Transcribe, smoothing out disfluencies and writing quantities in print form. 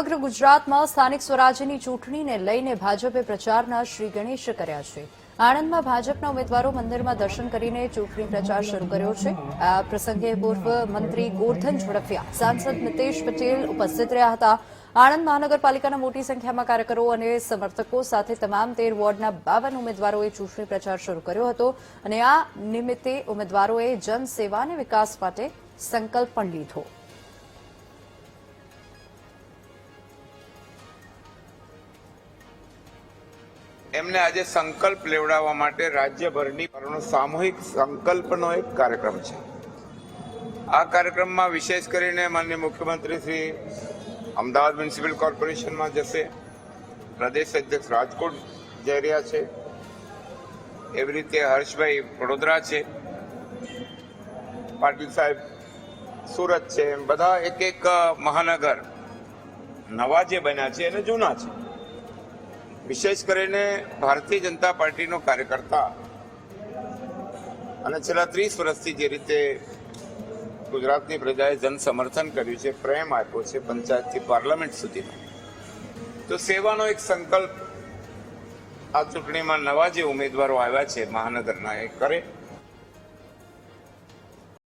સમગ્ર ગુજરાતમાં સ્થાનિક સ્વરાજ્યની ચૂંટણીને લઈને ભાજપે પ્રચારના શ્રી ગણેશ કર્યા છે। આણંદમાં ભાજપના ઉમેદવારો મંદિરમાં દર્શન કરીને ચૂંટણી પ્રચાર શરૂ કર્યો છે। આ પ્રસંગે પૂર્વ મંત્રી ગોરધન ઝડફિયા, સાંસદ મિતેશ પટેલ ઉપસ્થિત રહ્યા હતા। આણંદ મહાનગરપાલિકાના મોટી સંખ્યામાં કાર્યકરો અને સમર્થકો સાથે તમામ 13 વોર્ડના 52 ઉમેદવારોએ ચૂંટણી પ્રચાર શરૂ કર્યો હતો અને આ નિમિત્તે ઉમેદવારોએ જનસેવા અને વિકાસ માટે સંકલ્પ પણ લીધો। એમને આજે સંકલ્પ લેવડાવવા માટે રાજ્યભરની સામૂહિક સંકલ્પનો એક કાર્યક્રમ છે। આ કાર્યક્રમમાં વિશેષ કરીને માનનીય મુખ્યમંત્રી શ્રી અમદાવાદ મ્યુનિસિપલ કોર્પોરેશનમાં જશે, પ્રદેશ અધ્યક્ષ રાજકોટ જઈ રહ્યા છે, એવી રીતે હર્ષભાઈ વડોદરા છે, પાટીલ સાહેબ સુરત છે, બધા એક એક મહાનગર નવા જે બન્યા છે અને જૂના છે। વિશેષ કરીને ભારતીય જનતા પાર્ટીનો કાર્યકર્તા અને છેલ્લા 30 વર્ષથી જે રીતે ગુજરાતની પ્રજાએ જન સમર્થન કર્યું છે, પ્રેમ આપ્યો છે પંચાયતથી પાર્લામેન્ટ સુધીનો, તો સેવાનો એક સંકલ્પ આ ચૂંટણીમાં નવા જે ઉમેદવારો આવ્યા છે મહાનગરના એ કરે।